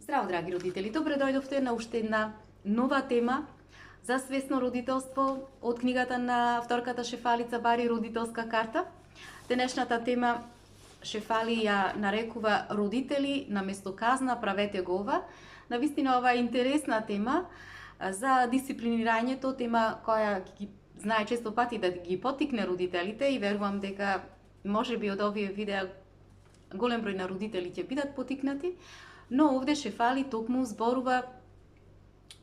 Здраво, драги родители! Добре дојдовте на уште една нова тема за свесно родителство од книгата на авторката Шефалица Бари "Родителска карта". Денешната тема Шефали ја нарекува "Родители наместо казна, правете го ова". Навистина ова е интересна тема за дисциплинирањето, тема која ги знае често пати да ги поттикне родителите и верувам дека можеби од овие видеа голем број на родители ќе бидат поттикнати. Но овде Шефали токму зборува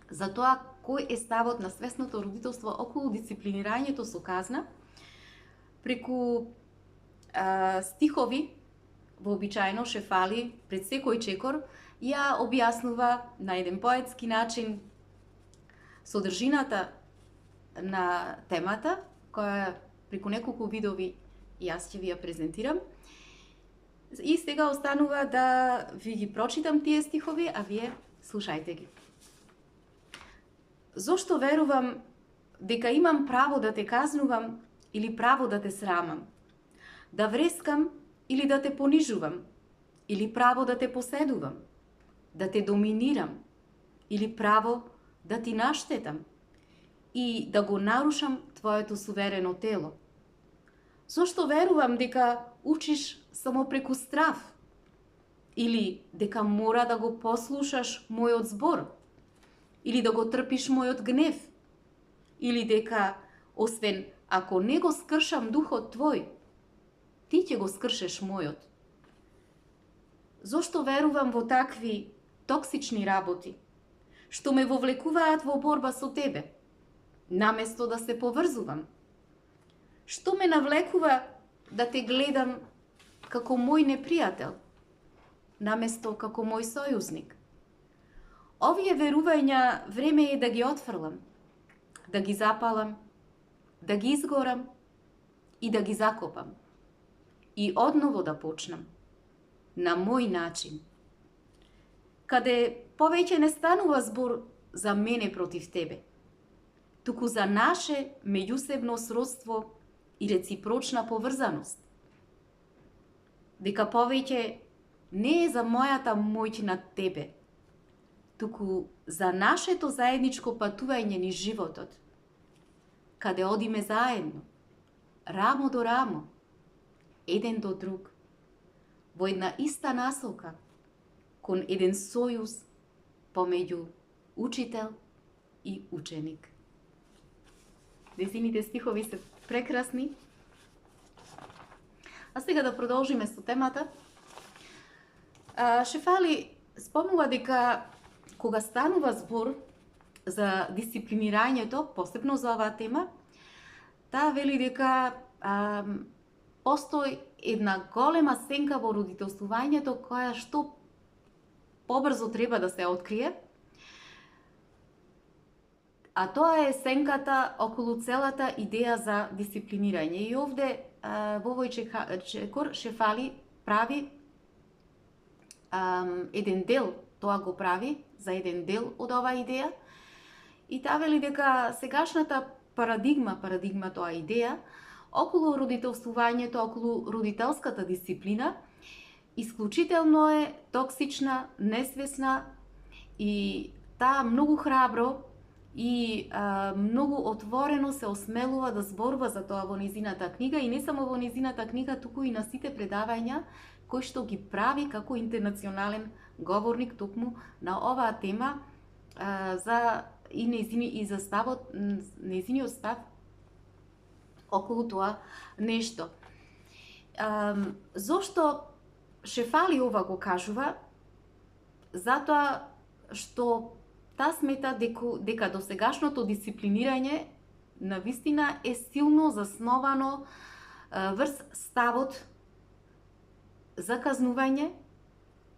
за тоа кој е ставот на свесното родителство околу дисциплинирањето со казна преку стихови. Вообичаено Шефали пред секој чекор ја објаснува на еден поетски начин содржината на темата, која преку неколку видови јас ќе ви ја презентирам. И сега останува да ви ги прочитам тие стихови, а вие слушајте ги. Зошто верувам дека имам право да те казнувам или право да те срамам? Да врескам или да те понижувам? Или право да те поседувам? Да те доминирам? Или право да ти наштетам? И да го нарушам твоето суверено тело? Зошто верувам дека учиш само преку страв? Или дека мора да го послушаш мојот збор? Или да го трпиш мојот гнев? Или дека, освен ако не го скршам духот твој, ти ќе го скршеш мојот? Зошто верувам во такви токсични работи, што ме вовлекуваат во борба со тебе, наместо да се поврзувам? Што ме навлекува да те гледам како мој непријател, наместо како мој сојузник? Овие верувања време е да ги отфрлам, да ги запалам, да ги изгорам и да ги закопам. И одново да почнам, на мој начин. Каде повеќе не станува збор за мене против тебе, туку за наше меѓусебно сродство и реципрочна поврзаност. Дека повеќе не е за мојата моќ над тебе, туку за нашето заедничко патување низ животот, каде одиме заедно, рамо до рамо, еден до друг, во една иста насока, кон еден сојуз помеѓу учител и ученик. Десините стихови се прекрасни. А сега да продолжиме со темата. Шефали спомнува дека кога станува збор за дисциплинирањето, посебно за оваа тема, таа вели дека постои една голема сенка во родителствувањето која што побрзо треба да се открие, а тоа е сенката околу целата идеја за дисциплинирање. И овде во овој чекор Шефали прави еден дел, тоа го прави за еден дел од оваа идеја, и таа вели дека сегашната парадигма тоа идеја околу родителствувањето, околу родителската дисциплина, исклучително е токсична, несвесна, и таа многу храбро и многу отворено се осмелува да зборува за тоа во незината книга, и не само во незината книга, туку и на сите предавања кои што ги прави како интернационален говорник токму на оваа тема и за ставот, незиниот став околу тоа нешто. Зошто Шефали ова го кажува? Затоа што таа смета дека досегашното дисциплинирање навистина е силно засновано врз ставот за казнување,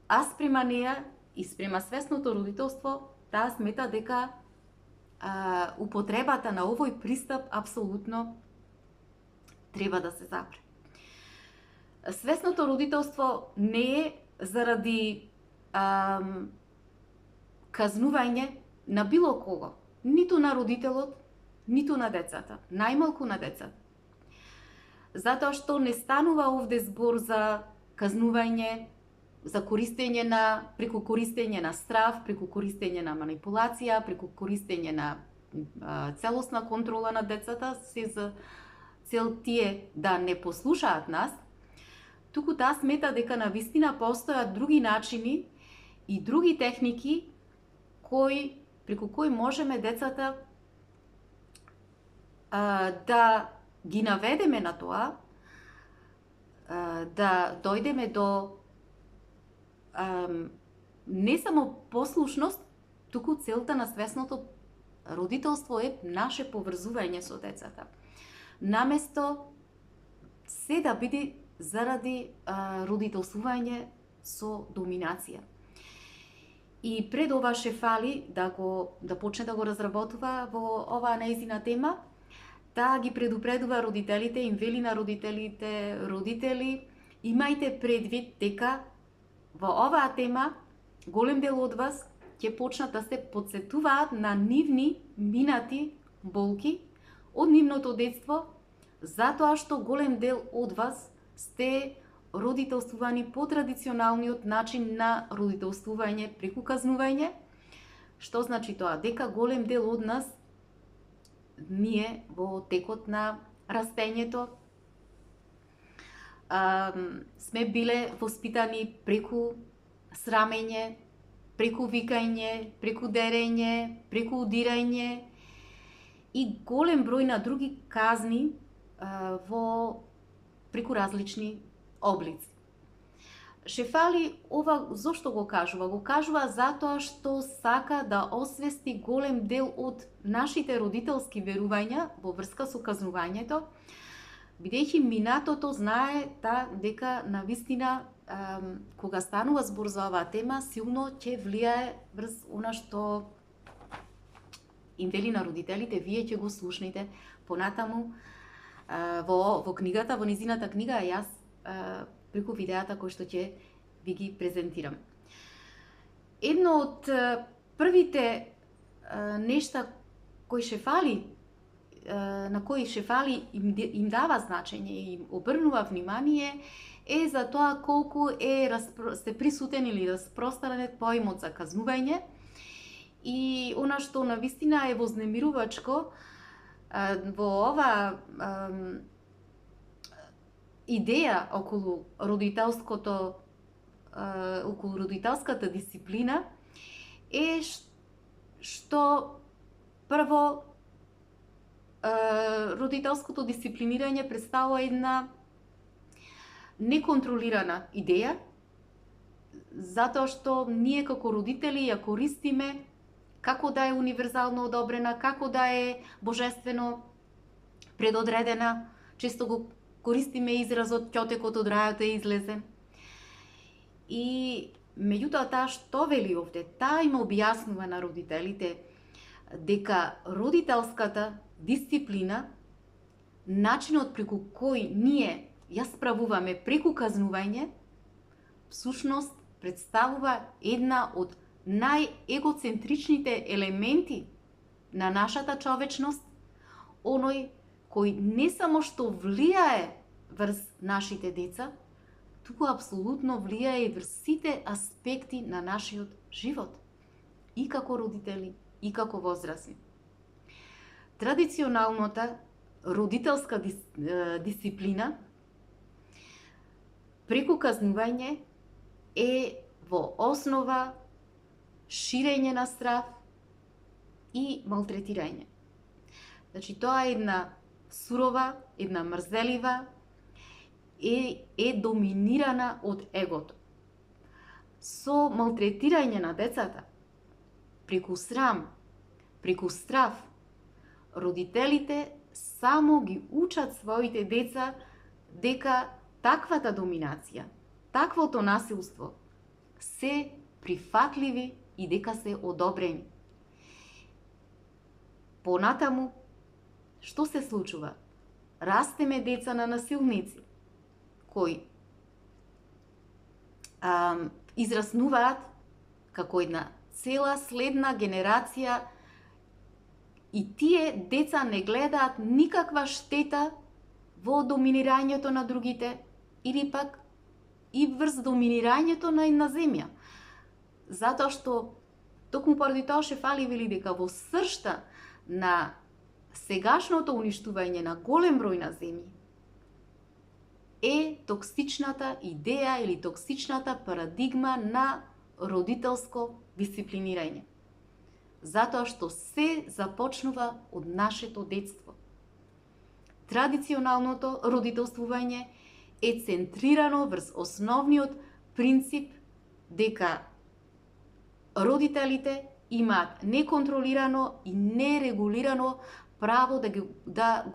а спрема неа и спрема свесното родителство, таа смета дека употребата на овој пристап апсолутно треба да се запре. Свесното родителство не е заради казнување на било кого, ниту на родителот, ниту на децата, најмалку на децата. Затоа што не станува овде збор за казнување за користење на, преку користење на страв, преку користење на манипулација, преку користење на целосна контрола на децата, се за цел тие да не послушаат нас, туку таа смета дека навистина постојат други начини и други техники преку кои можеме децата да ги наведеме на тоа, да дојдеме до не само послушност, туку целта на свесното родителство е наше поврзување со децата. Наместо се да биде заради родителствување со доминација. И пред ова Шефали да почне да го разработува во оваа нејзина тема, таа ги предупредува родителите, им вели на родителите, родители, имајте предвид дека во оваа тема голем дел од вас ќе почнат да се потсетуваат на нивни минати болки од нивното детство, затоа што голем дел од вас сте родителствувани по традиционалниот начин на родителствување преку казнување. Што значи тоа? Дека голем дел од нас, ние во текот на растењето, сме биле воспитани преку срамење, преку викање, преку дерење, преку удирање и голем број на други казни преку различни облици. Шефали ова зошто го кажува? Го кажува затоа што сака да освести голем дел од нашите родителски верувања во врска со казнувањето, бидејќи минатото знае дека навистина кога станува збор за оваа тема, силно ќе влијае врз она што им вели на родителите, вие ќе го слушнете понатаму во книгата, во низината книга, јас преку видеата кои што ќе ви ги презентирам. Едно од првите нешта на кои Шефали им дава значење и им обрнува внимание е за тоа колку се присутен или распространет поимот за казнување и она што навистина е вознемирувачко во ова идеја околу родителската дисциплина е што прво родителското дисциплинирање представува една неконтролирана идеја, затоа што ние како родители ја користиме како да е универзално одобрена, како да е божествено предодредена. Често го користиме изразот ќотекот од рајот е излезен. И меѓутоа таа што вели овде? Таа им објаснува на родителите дека родителската дисциплина, начинот преку кој ние ја справуваме преку казнување, всушност представува една од најегоцентричните елементи на нашата човечност, оној кој не само што влијае врз нашите деца, туку апсолутно влијае и врз сите аспекти на нашиот живот, и како родители, и како возрастни. Традиционалната родителска дисциплина преку казнување е во основа ширење на страв и малтретирање. Значи, тоа е една сурова, една мрзелива, е доминирана од егото. Со малтретирање на децата, преку срам, преку страв, родителите само ги учат своите деца дека таквата доминација, таквото насилство се прифатливи и дека се одобрени. Понатаму, што се случува? Растеме деца на насилници, кои израснуваат како една цела следна генерација и тие деца не гледаат никаква штета во доминирањето на другите или пак и врз доминирањето на земја. Затоа што токму поради тоа Шефали вели дека во сршта на сегашното уништување на голем број на земји е токсичната идеја или токсичната парадигма на родителско дисциплинирање. Затоа што се започнува од нашето детство. Традиционалното родителствување е центрирано врз основниот принцип дека родителите имаат неконтролирано и нерегулирано право да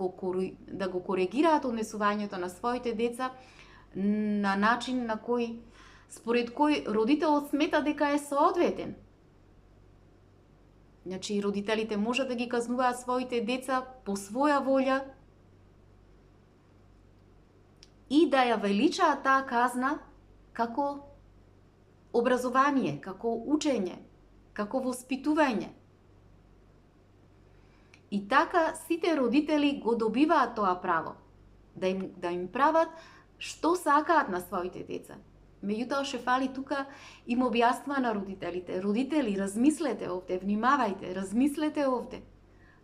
го коригираат однесувањето на своите деца на начин на кој според кој родителот смета дека е соодветен. Значи, родителите можат да ги казнуваат своите деца по своја волја и да ја величаат таа казна како образование, како учење, како воспитување. И така сите родители го добиваат тоа право, да им прават што сакаат на своите деца. Меѓутоа Шефали тука им објаснува на родителите: родители, размислете овде, внимавајте, размислете овде.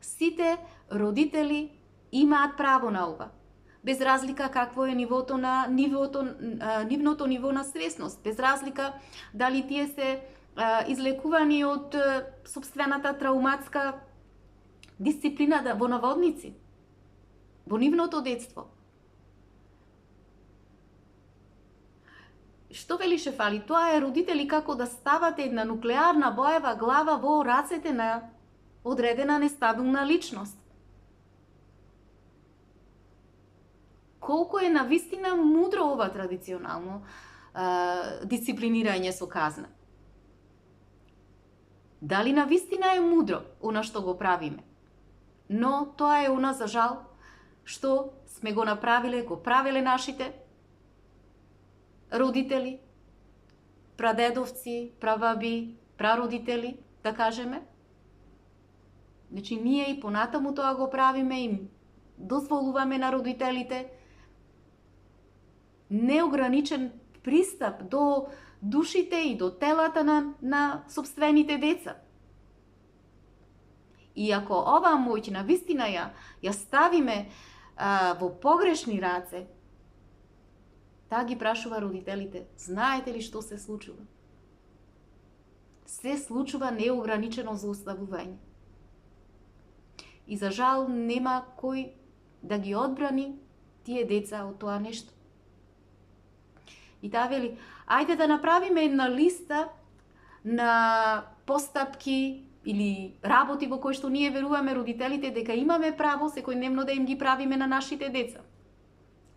Сите родители имаат право на ова, без разлика какво е нивното нивното ниво на свесност, без разлика дали тие се излекувани од сопствената трауматска дисциплина во наводници, во нивното детство. Што вели Шефали? Тоа е родители како да ставате една нуклеарна боева глава во рацете на одредена нестабилна личност. Колку е навистина мудро ова традиционално дисциплинирање со казна? Дали навистина е мудро она што го правиме? Но тоа е она, за жал, што сме го направиле, го правеле нашите родители, прадедовци, прабаби, прародители, да кажеме. Значи, ние и понатаму тоа го правиме, им дозволуваме на родителите неограничен пристап до душите и до телата на собствените деца. И ако оваа моќ на вистина ја ставиме во погрешни раце, таа ги прашува родителите: знаете ли што се случува? Се случува неограничено злоставување. И за жал нема кој да ги одбрани тие деца од тоа нешто. И таа вели: ајде да направиме една листа на постапки или работи во кои што ние веруваме родителите дека имаме право секојдневно да им ги правиме на нашите деца.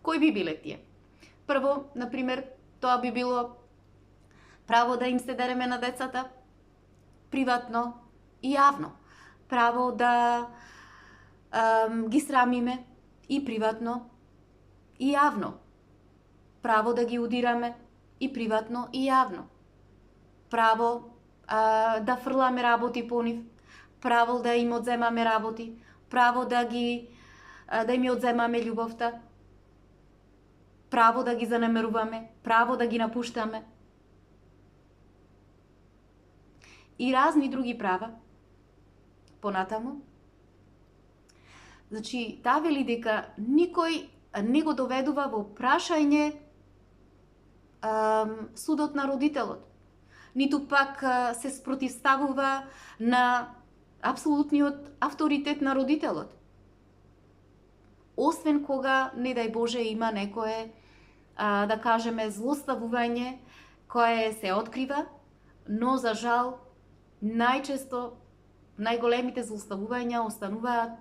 Кои би биле тие? Прво, например, тоа би било право да им се дереме на децата приватно и јавно. Право да ги срамиме и приватно и јавно. Право да ги удираме и приватно и јавно. Право да фрламе работи по нив, право да им одземаме работи, право да им одземаме љубовта, право да ги занемеруваме, право да ги напуштаме и разни други права. Понатаму, значи, таа вели дека никој не го доведува во прашање судот на родителот, ниту пак се спротивставува на апсолутниот авторитет на родителот. Освен кога, не дај Боже, има некое, да кажеме, злоставување кое се открива, но за жал најчесто најголемите злоставувања остануваат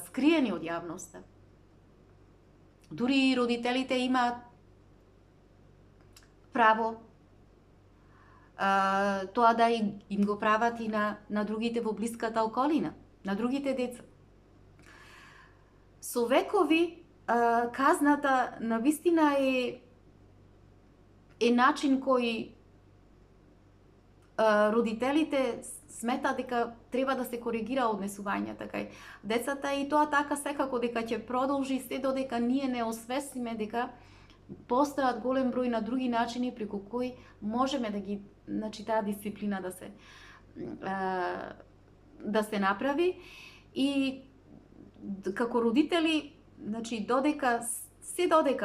скриени од јавноста. Дури и родителите имаат право тоа да им го прават и на другите во блиската околина, на другите деца. Со векови казната навистина е начин кој родителите смета дека треба да се коригира однесувањата кај децата, и тоа така секако дека ќе продолжи се додека ние не освестиме дека Постојат голем број на други начини преку кои можеме да ги, значи таа дисциплина да се направи, и како родители, значи додека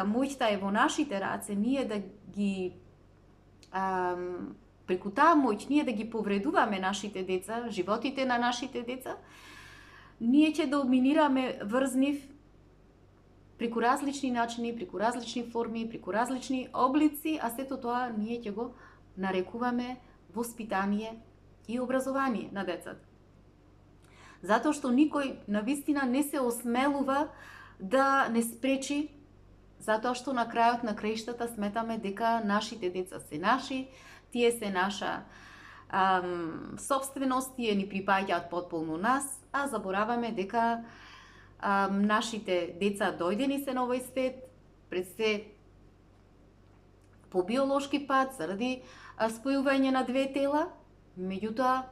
моќта е во нашите раце, ние да ги преку таа моќ ние да ги повредуваме нашите деца, животите на нашите деца, ние ќе доминираме врз нив преку различни начини, преку различни форми, преку различни облици, а сето тоа ние ќе го нарекуваме воспитание и образование на децата. Затоа што никој навистина не се осмелува да не спречи, затоа што на крајот на краиштата сметаме дека нашите деца се наши, тие се наша собственост, тие ни припаѓаат потполно нас, а забораваме дека нашите деца дојдени се на овој свет, пред се по биолошки пат, заради спојување на две тела, меѓутоа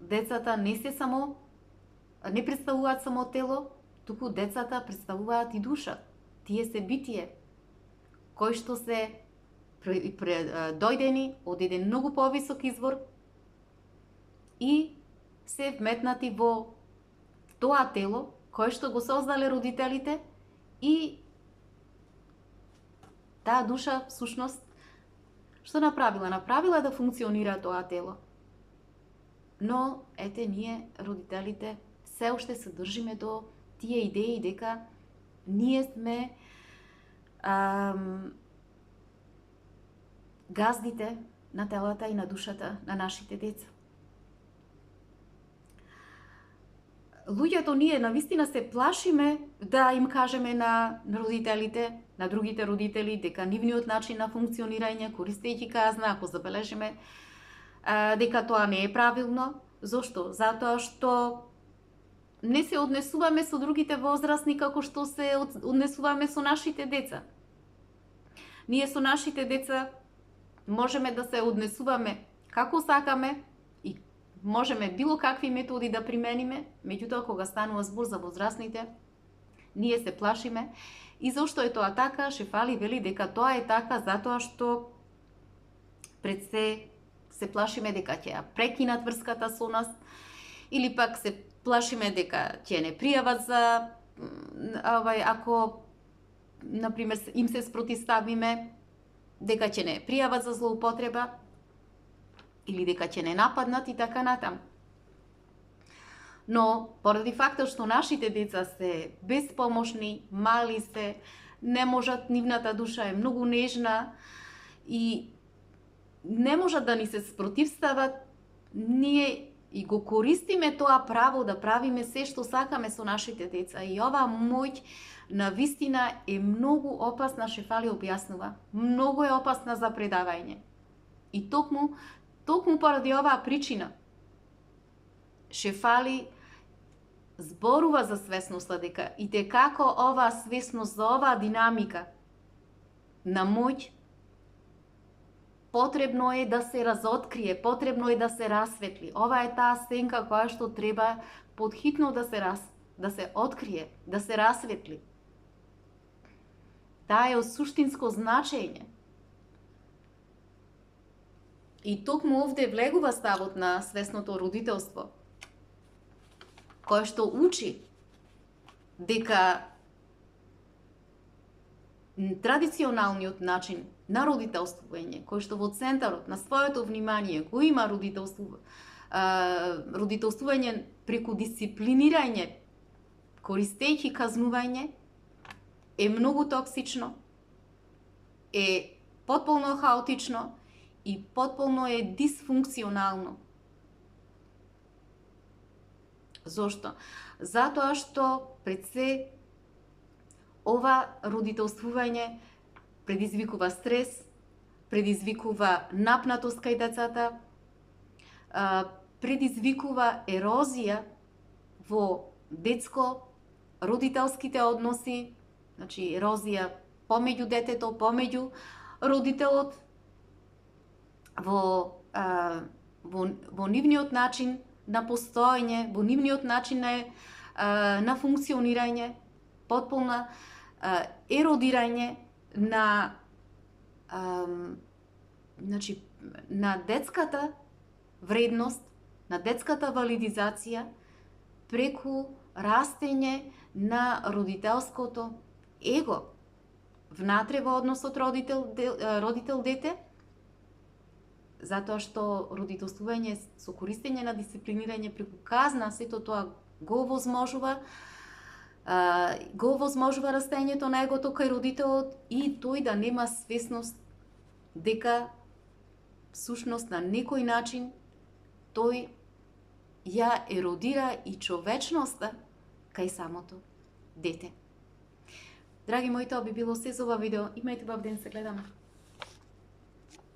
децата не представуваат само тело, туку децата представуваат и душа. Тие се битие кои што се дојдени од еден многу повисок извор и се вметнати во тоа тело кое што го создале родителите, и таа душа всушност што направила? Направила да функционира тоа тело. Но ете, ние родителите се уште се држиме до тие идеи дека ние сме газдите на телата и на душата на нашите деца. Луѓето ние навистина се плашиме да им кажеме на родителите, на другите родители, дека нивниот начин на функционирање, користејќи казна, ако забележиме дека тоа не е правилно. Зошто? Затоа што не се однесуваме со другите возрастни како што се однесуваме со нашите деца. Ние со нашите деца можеме да се однесуваме како сакаме и можеме било какви методи да примениме, меѓутоа кога станува збор за возрастните, ние се плашиме. И зошто е тоа така? Шефали вели дека тоа е така затоа што пред се плашиме дека ќе ја прекинат врската со нас, или пак се плашиме дека ќе не пријават за ако например им се спротивставиме, дека ќе не пријават за злоупотреба или дека ќе не нападнат и така натаму. Но поради фактот што нашите деца се безпомошни, мали се, не можат, нивната душа е многу нежна и не можат да ни се спротивстават, ние и го користиме тоа право да правиме се што сакаме со нашите деца. И оваа моќ на вистина е многу опасна, Шефали објаснува. Многу е опасна за предавање. И токму поради оваа причина Шефали зборува за свесноста, дека и како оваа свесност, за оваа динамика на моќ потребно е да се разоткрие, потребно е да се расветли. Ова е таа сенка која што треба подхитно да се открие, да се расветли. Таа е од суштинско значење. И токму овде влегува ставот на свесното родителство, кое што учи дека традиционалниот начин на родителствување, кој што во центарот на своето внимание го има родителствување преку дисциплинирање, користејќи казнување, е многу токсично, е потполно хаотично и потполно е дисфункционално. Зошто? Затоа што пред се ова родителствување предизвикува стрес, предизвикува напнатост кај децата, предизвикува ерозија во детско-родителските односи, значи ерозија помеѓу детето, помеѓу родителот, во нивниот начин на постоење, во нивниот начин на функционирање, потполна еродирање на значи на детската вредност, на детската валидизација преку растење на родителското его внатре во односот родител-дете, затоа што родителствување со користење на дисциплинирање преку казна, сето тоа го овозможува растењето на егото кај родителот и тој да нема свесност дека всушност на некој начин тој ја еродира и човечноста кај самото дете. Драги мои, тоа би било се за ова видео. Имајте убав ден, се гледаме.